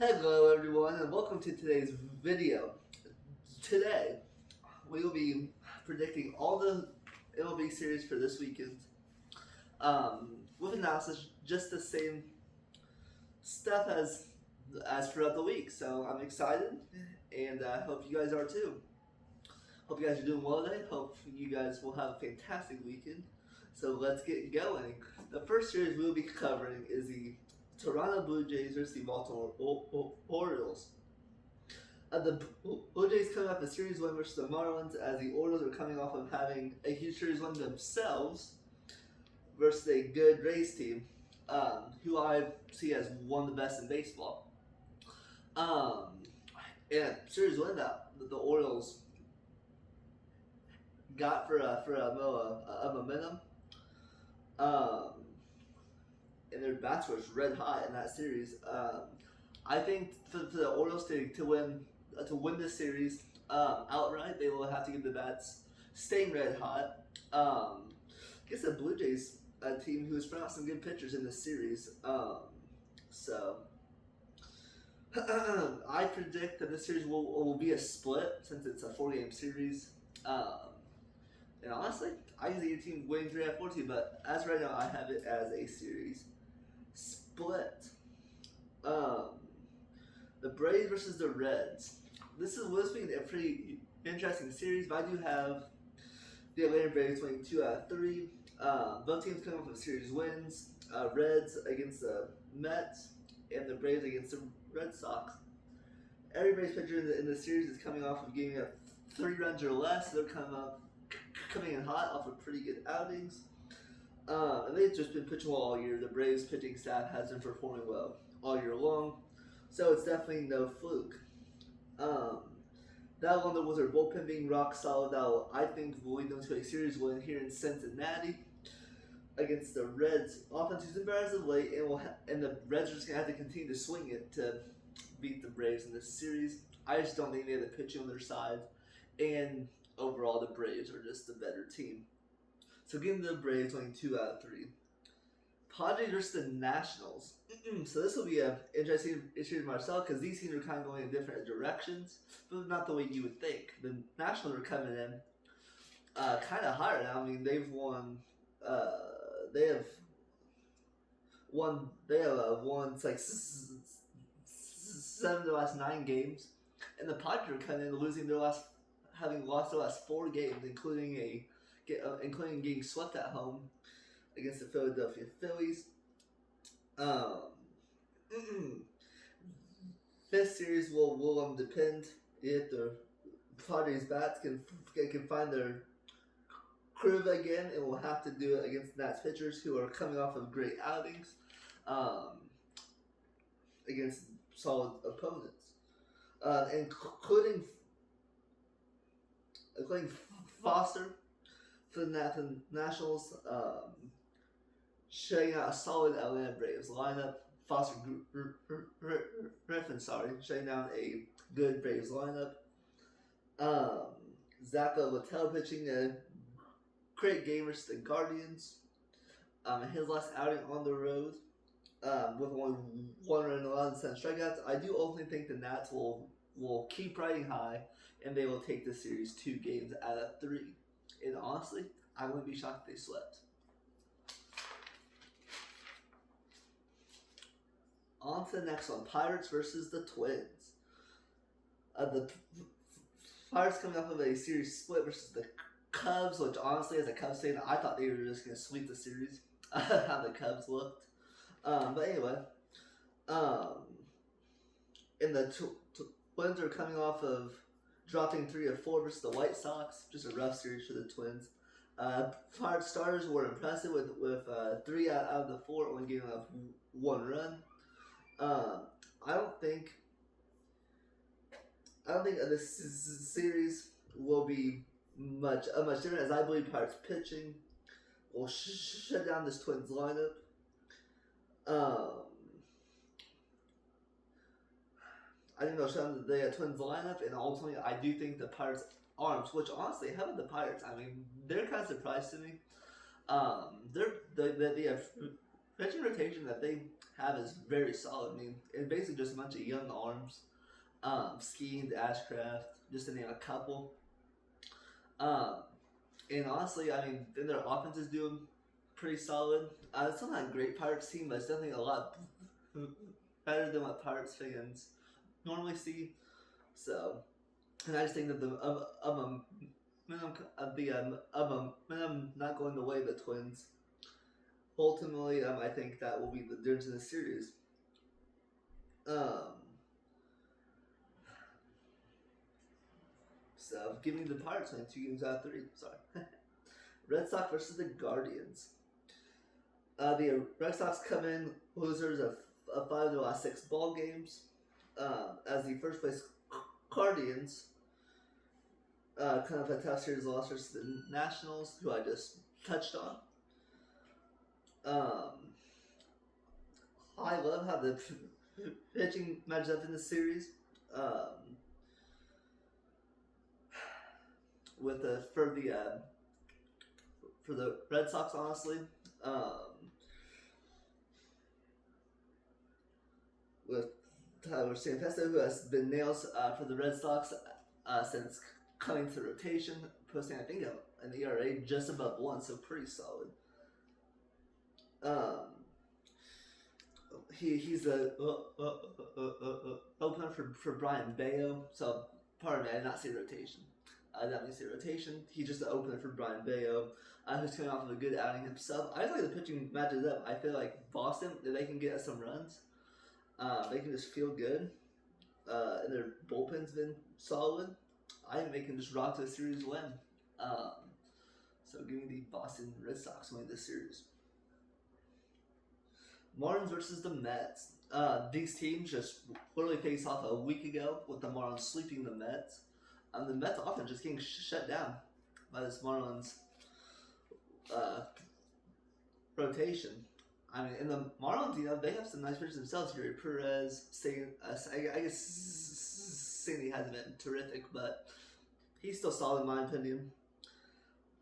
Hello everyone and welcome to today's video. Today we will be predicting all the MLB series for this weekend with analysis just the same stuff as throughout the week. So I'm excited and I hope you guys are too. Hope you guys are doing well today. Hope you guys will have a fantastic weekend. So let's get going. The first series we'll be covering is the Toronto Blue Jays versus the Baltimore Orioles. The Blue Jays coming off a series win versus the Marlins, as the Orioles are coming off of having a huge series win themselves versus a good Rays team, who I see as one of the best in baseball. And series win that the Orioles got for a momentum. And their bats were red hot in that series. I think for the Orioles to win this series outright, they will have to get the bats staying red hot. I guess the Blue Jays, a team who has put out some good pitchers in this series. So I predict that this series will be a split since it's a 4-game series. And honestly, I can see your team winning 3 out of 4 too, but as right now, I have it as a series split. The Braves versus the Reds. This will be a pretty interesting series, but I do have the Atlanta Braves winning 2 out of 3. Both teams coming off of series wins. Reds against the Mets and the Braves against the Red Sox. Every Braves pitcher in the series is coming off of getting 3 runs or less. So they're coming in hot off of pretty good outings. And they've just been pitching well all year. The Braves pitching staff has been performing well all year long. So it's definitely no fluke. That along with their bullpen being rock solid, that I think will lead them to a series win here in Cincinnati against the Reds. Offense has been better as of late, and the Reds are just going to have to continue to swing it to beat the Braves in this series. I just don't think they have the pitching on their side. And overall, the Braves are just the better team. So giving the Braves winning 2 out of 3. Padres versus the Nationals. So this will be an interesting issue for myself because these teams are kind of going in different directions, but not the way you would think. The Nationals are coming in kind of higher now. I mean, they've won. They have won. It's like 7 of the last 9 games, and the Padres are coming in having lost their last 4 games, including getting swept at home against the Philadelphia Phillies. This series will depend if the Padres bats can find their groove again, and will have to do it against Nats pitchers who are coming off of great outings against solid opponents, including Foster for the Nationals, shutting out a solid Atlanta Braves lineup. Foster Griffin, shutting down a good Braves lineup. Zappa Littell pitching a great game versus the Guardians. His last outing on the road, with only 1 run and 11 strikeouts. I do ultimately think the Nats will keep riding high, and they will take the series 2 games out of 3. And honestly, I wouldn't be shocked if they swept. On to the next one, Pirates versus the Twins. The Pirates coming off of a series split versus the Cubs, which honestly, as a Cubs fan, I thought they were just going to sweep the series. How the Cubs looked. But anyway, and the Twins are coming off of dropping 3 of 4 versus the White Sox. Just a rough series for the Twins. Pirates starters were impressive with 3 out of the 4, only giving up 1 run. I don't think this series will be much different, as I believe Pirates pitching will shut down this Twins lineup. I think they'll shut down the Twins lineup, and ultimately I do think the Pirates arms, which honestly, how about the Pirates? I mean, they're kind of surprised to me. They have pitching rotation that they have is very solid. I mean, it's basically just a bunch of young arms. Skiing, Ashcraft, just to name a couple. Um, and honestly, I mean, then their offense is doing pretty solid. It's still not a great Pirates team, but it's definitely a lot better than what Pirates fans normally see. So, and I just think that the minimum not going the way of the Twins. Ultimately, I think that will be the difference in the series. So, giving the Pirates win 2 games out of 3. Sorry. Red Sox versus the Guardians. The Red Sox come in losers of 5 of their last 6 ball games. As the first place Guardians kind of a tough series loss versus the Nationals, who I just touched on. I love how the pitching matches up in the series. With for the Red Sox, honestly, with Tyler Sanfesto, who has been nails for the Red Sox since coming to rotation, posting I think an ERA just above 1, so pretty solid. He's a opener for Brian Bayo, so pardon me, I did not say rotation. I did not say rotation. He's just the opener for Brian Bayo, who's coming off of a good outing himself. I just like the pitching matches up. I feel like Boston, if they can get us some runs, they can just feel good. And their bullpen's been solid. I think they can just rock the series win. So give me the Boston Red Sox winning this series. Marlins versus the Mets. These teams just literally faced off a week ago with the Marlins sweeping the Mets. The Mets offense just getting shut down by this Marlins rotation. I mean, in the Marlins, they have some nice pitchers themselves here. Perez, I guess Sandy hasn't been terrific, but he's still solid in my opinion.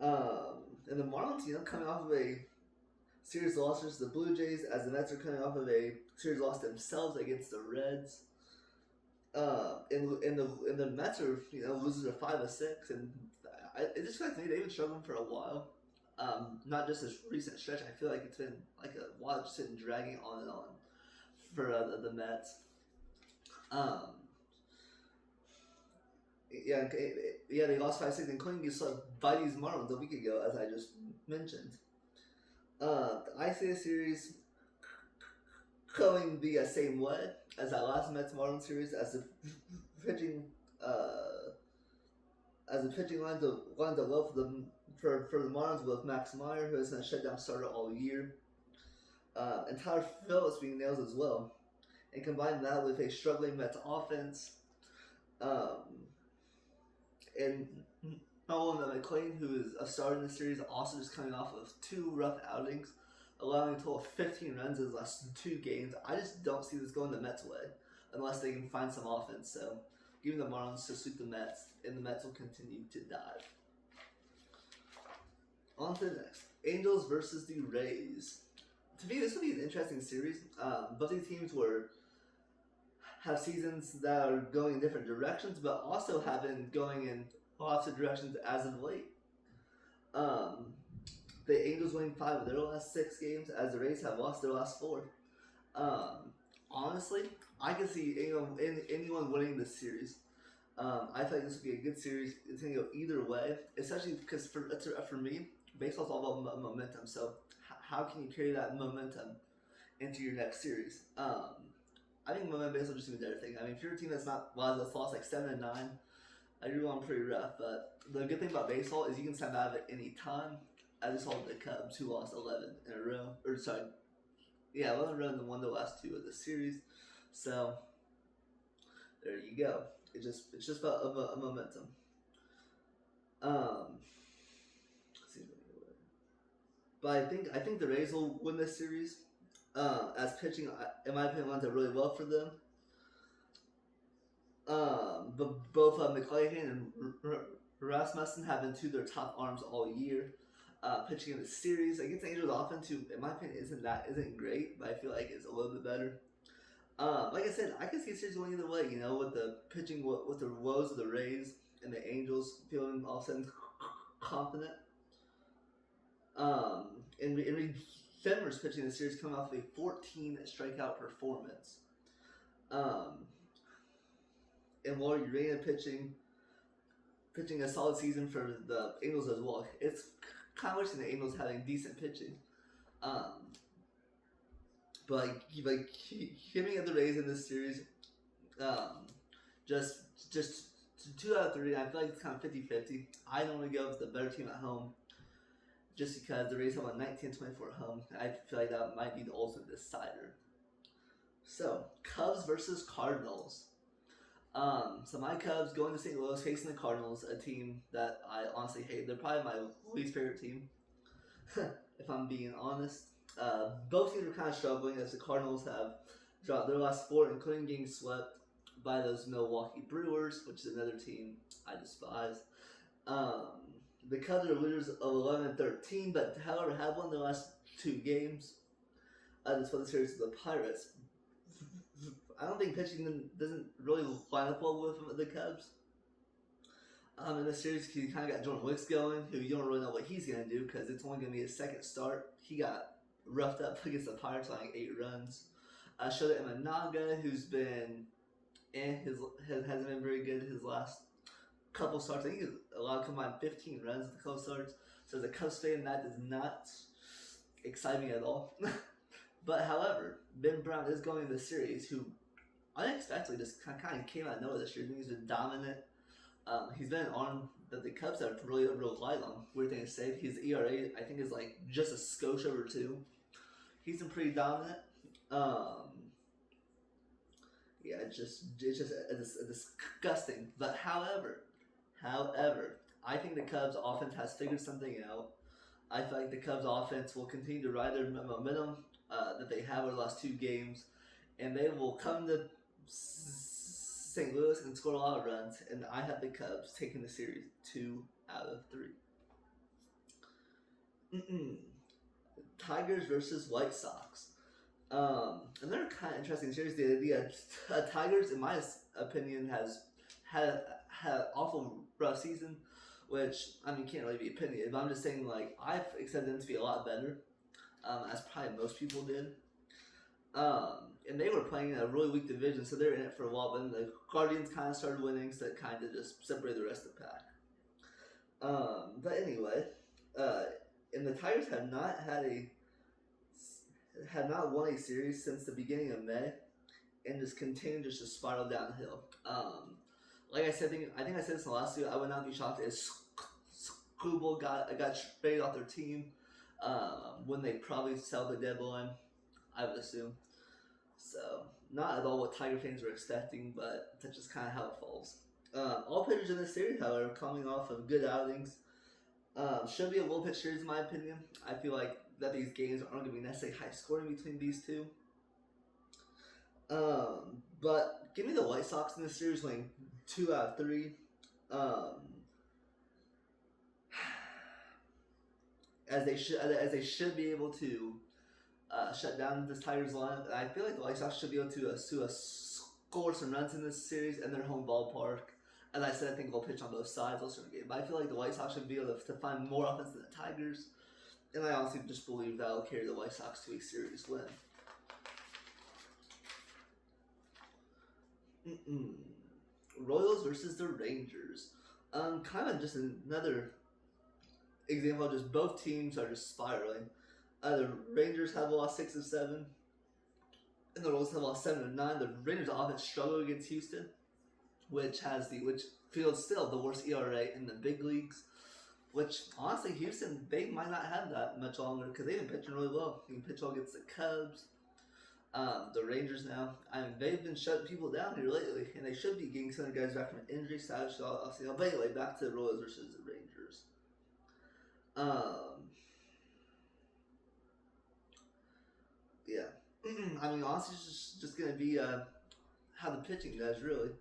And the Marlins, coming off of a series loss versus the Blue Jays, as the Mets are coming off of a series loss themselves against the Reds. And the Mets are losers of 5 of 6, and it just feels like they've been struggling for a while. Not just this recent stretch. I feel like it's been like a while, just been dragging on and on for the Mets. They lost 5-6, including by these Marlins a week ago, as I just mentioned. I see the series going the same way as that last Mets Marlins series, as the pitching lines up well for the Marlins with Max Meyer, who has been a shutdown starter all year, and Tyler Phillips being nails as well, and combine that with a struggling Mets offense, and Nolan McLean, who is a starter in the series, also just coming off of 2 rough outings, allowing a total of 15 runs in the last 2 games. I just don't see this going the Mets' way unless they can find some offense. So, giving the Marlins to sweep the Mets, and the Mets will continue to dive. On to the next. Angels versus the Rays. To me, this will be an interesting series. Both these teams have seasons that are going in different directions, but also have been going in opposite directions as of late. The Angels winning 5 of their last 6 games, as the Rays have lost their last 4. Honestly, I can see anyone winning this series. I feel like this would be a good series. It's going to go either way, especially because for me, baseball's all about momentum. So how can you carry that momentum into your next series? I think momentum baseball just means everything. I mean, if you're a team that's lost like 7-9, you're going pretty rough. But the good thing about baseball is you can snap out of it any time. I just saw the Cubs, who lost 11 in a row. 11 in a row and won the last 2 of the series. So there you go. It's just about a momentum. But I think the Rays will win this series. As pitching, in my opinion, lines up really well for them. But both McClanahan and Rasmussen have been 2 of their top arms all year. pitching in the series against the Angels offense, who in my opinion isn't great, but I feel like it's a little bit better. Like I said, I can see a series going either way. You know, with the pitching, with the woes of the Rays and the Angels feeling all of a sudden confident. And Reed Detmers pitching the series coming off a 14 strikeout performance. And Lourdes Urena pitching a solid season for the Angels as well. It's kind of wishing the Angels having decent pitching. But like giving at the Rays in this series, just 2 out of 3. I feel like it's kind of 50-50. I don't want to go with the better team at home, just because the Rays have a 19-24 at home. I feel like that might be the ultimate decider. So Cubs versus Cardinals. So my Cubs going to St. Louis facing the Cardinals, a team that I honestly hate. They're probably my least favorite team, if I'm being honest. Both teams are kind of struggling as the Cardinals have dropped their last 4, including getting swept by those Milwaukee Brewers, which is another team I despise. The Cubs are leaders of 11-13, but however have won their last 2 games. Despite the series of the Pirates. I don't think pitching doesn't really line up well with the Cubs. In the series, you kind of got Jordan Wicks going, who you don't really know what he's going to do because it's only going to be his second start. He got roughed up against the Pirates on like 8 runs. Shota Imanaga, who's been hasn't been very good his last couple starts. I think he's allowed to combine 15 runs in the couple starts. So as a Cubs fan, that does not excite me at all. But however, Ben Brown is going to the series, who unexpectedly just kind of came out of nowhere this year. I think he's been dominant. He's been an arm that the Cubs have really relied on. Weird thing to say. His ERA, I think, is like just a skosh over 2. He's been pretty dominant. Yeah, it's just disgusting. But however, I think the Cubs offense has figured something out. I feel like the Cubs offense will continue to ride their momentum that they have over the last 2 games, and they will come to St. Louis and score a lot of runs. And I have the Cubs taking the series 2 out of 3. Tigers versus White Sox. And they're kind of interesting series. The Tigers, in my opinion, has had an awful rough season, which, I mean, can't really be opinion. But I'm just saying, like, I've expected them to be a lot better, as probably most people did. And they were playing in a really weak division, so they were in it for a while. But then the Guardians kind of started winning, so it kind of just separated the rest of the pack. But anyway, and the Tigers have not won a series since the beginning of May, and just continue just to spiral downhill. Like I said, I think I said this in the last video. I would not be shocked if Skubal got traded off their team when they probably sell the deadline, I would assume. So, not at all what Tiger fans were expecting, but that's just kind of how it falls. All pitchers in this series, however, coming off of good outings. Should be a low pitch series in my opinion. I feel like that these games aren't going to be necessarily high scoring between these 2. But give me the White Sox in this series winning 2 out of 3. As they should be able to shut down this Tigers lineup. And I feel like the White Sox should be able to score some runs in this series in their home ballpark. As I said, I think they'll pitch on both sides also in the game. But I feel like the White Sox should be able to find more offense than the Tigers. And I honestly just believe that will carry the White Sox to a series win. Royals versus the Rangers. Kind of just another example of just both teams are just spiraling. The Rangers have lost 6 of 7, and the Royals have lost 7 of 9. The Rangers offense struggled against Houston, which feels still the worst ERA in the big leagues. Which honestly, Houston, they might not have that much longer because they've been pitching really well. You can pitch well against the Cubs, the Rangers now. I mean, they've been shutting people down here lately, and they should be getting some of the guys back from injury. So I'll see. But anyway, back to the Royals versus the Rangers. Yeah. I mean, honestly, it's just going to be how the pitching does, really.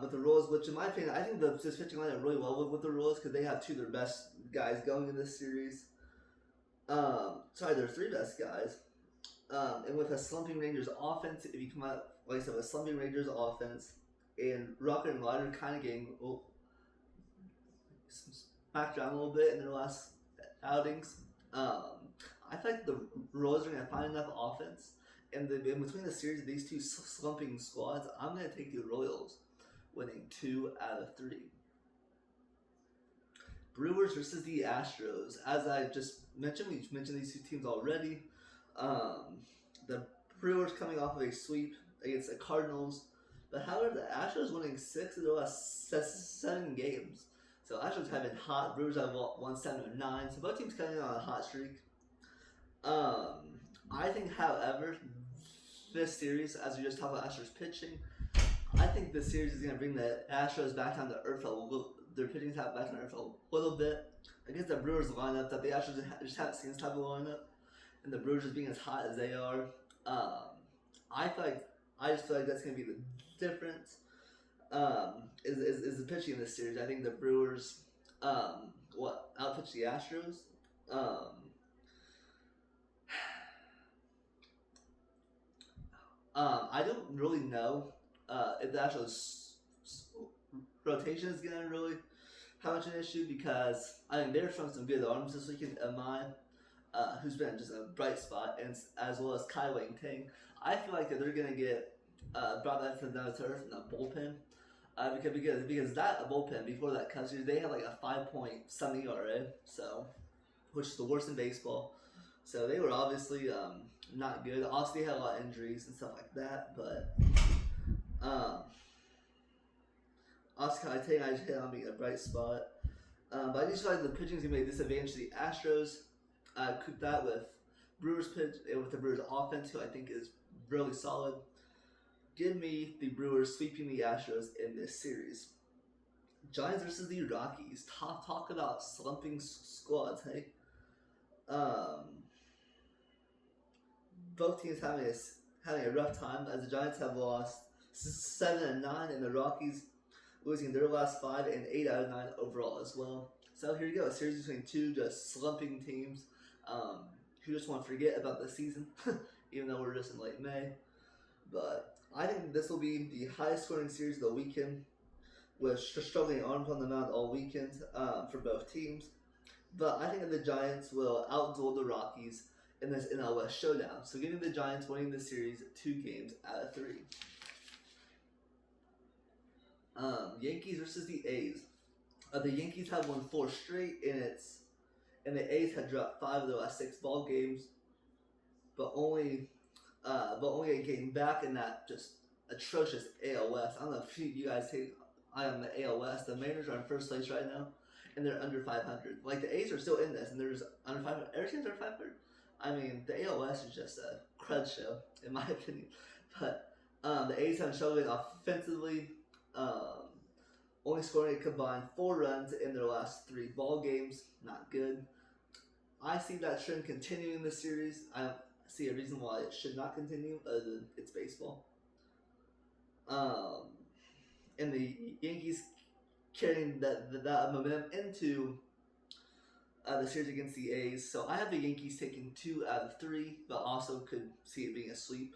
with the Royals, which in my opinion, I think this pitching line really well with the Royals because they have two of their best guys going in this series. Their three best guys. And with a slumping Rangers offense, if you come out, like I said, with a slumping Rangers offense, and Rocket and Ryder kind of getting smacked around a little bit in their last outings, I feel like the Royals are going to find enough offense. And in between the series of these two slumping squads, I'm going to take the Royals winning 2 out of 3. Brewers versus the Astros. As I just mentioned, we've mentioned these two teams already. The Brewers coming off of a sweep against the Cardinals. But however, the Astros winning 6 of their last 7 games. So Astros have been hot. Brewers have won 7 of 9. So both teams coming on a hot streak. I think, however, this series, as we just talked about Astros pitching, I think this series is going to bring the Astros back down to earth a little. Their pitching back down to earth a little bit. Against the Brewers lineup that the Astros just haven't seen this type of lineup, and the Brewers just being as hot as they are. I just feel like that's going to be the difference. Is the pitching in this series? I think the Brewers outpitch the Astros. I don't really know if the Astros rotation is going to really have much an issue because I mean they're throwing some good arms this weekend. Amai, who's been just a bright spot, and as well as Kai Wang Ting. I feel like that they're going to get brought back from down to earth in the bullpen. Because that bullpen before that Cubs series, they had like a 5-point-something ERA, so which is the worst in baseball. So they were obviously not good. Obviously, they had a lot of injuries and stuff like that, but obviously, I just hit on being a bright spot. But I just feel like the pitching is going to be a disadvantage to the Astros. Coop that with Brewers pitch with the Brewers offense, who I think is really solid. Give me the Brewers sweeping the Astros in this series. Giants versus the Rockies. Talk about slumping squads, hey? Both teams having a rough time as the Giants have lost 7 and 9, and the Rockies losing their last 5 and 8 out of 9 overall as well. So here you go, a series between two just slumping teams who just want to forget about the season, even though we're just in late May. But I think this will be the highest scoring series of the weekend, with struggling arms on the mound all weekend for both teams. But I think that the Giants will outduel the Rockies in this NL West showdown. So giving the Giants winning the series 2 games out of 3. Yankees versus the A's. The Yankees have won 4 straight, and the A's had dropped 5 of their last 6 ball games, but only a game back in that just atrocious AL West. I don't know if you guys take eye on the AL West. The Mariners are in first place right now, and they're under 500. Like the A's are still in this, and they're just under 500. Every team's under 500. I mean, the AL West is just a crud show, in my opinion. But the A's have struggled offensively, only scoring a combined 4 runs in their last 3 ball games. Not good. I see that trend continuing this series. I don't see a reason why it should not continue, other than it's baseball. And the Yankees carrying that momentum into the series against the A's. So I have the Yankees taking 2 out of 3, but also could see it being a sweep.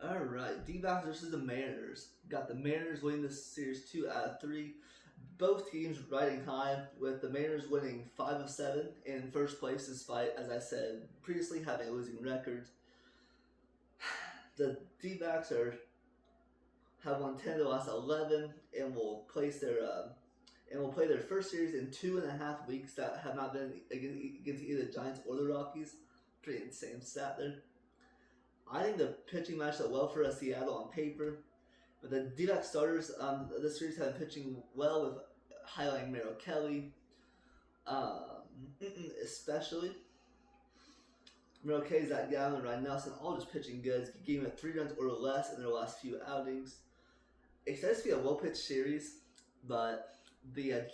Alright, D-backs versus the Mariners. Got the Mariners winning this series 2 out of 3. Both teams riding high, with the Mariners winning 5 of 7 in first place, despite, as I said previously, having a losing record. The D-backs have won 10 of the last 11 and will play their first series in 2.5 weeks that have not been against either the Giants or the Rockies. Pretty insane stat there. I think the pitching matched up well for Seattle on paper, but the D-back starters this series have been pitching well, with highlighting Merrill Kelly, especially. Merrill Kelly, Zach Gallen, and Ryan Nelson all just pitching good, giving it 3 runs or less in their last few outings. Expected to be a well-pitched series, but the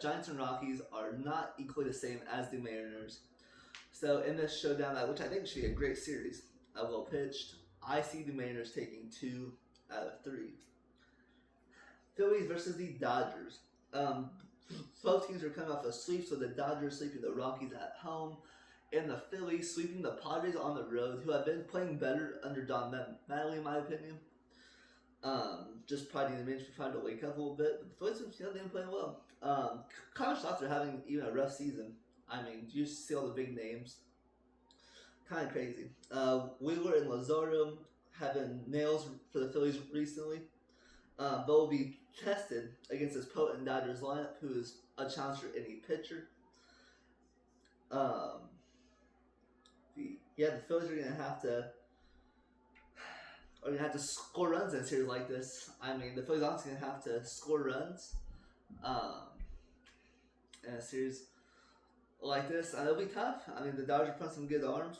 Giants and Rockies are not equally the same as the Mariners. So in this showdown, which I think should be a great series, well pitched, I see the Mariners taking 2 out of 3. Phillies versus the Dodgers. Both teams are coming off a sweep, so the Dodgers sweeping the Rockies at home, and the Phillies sweeping the Padres on the road, who have been playing better under Don Mattingly, in my opinion. Just probably the management trying to wake up a little bit, but the Phillies, they've been playing well. Connor Stotts are having even a rough season. I mean, you see all the big names. Kind of crazy. Wheeler and Lazaro having nails for the Phillies recently. They'll be tested against this potent Dodgers lineup, who is a challenge for any pitcher. The Phillies are gonna have to score runs in a series like this. I mean, the Phillies are gonna have to score runs in a series like this. It'll be tough. I mean, the Dodgers put some good arms.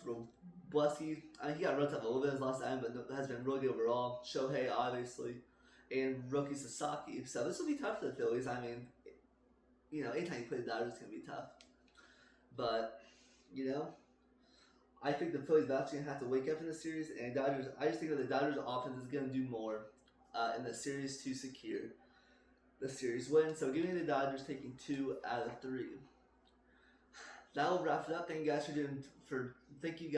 Blesky, I mean, he got roughed up a little bit his last time, but has been really good overall. Shohei, obviously, and rookie Sasaki. So this will be tough for the Phillies. I mean, anytime you play the Dodgers, it's gonna be tough. But I think the Phillies are actually gonna have to wake up in the series, and Dodgers. I just think that the Dodgers offense is gonna do more in the series to secure the series win. So give me the Dodgers taking 2 out of 3. That will wrap it up. Thank you guys for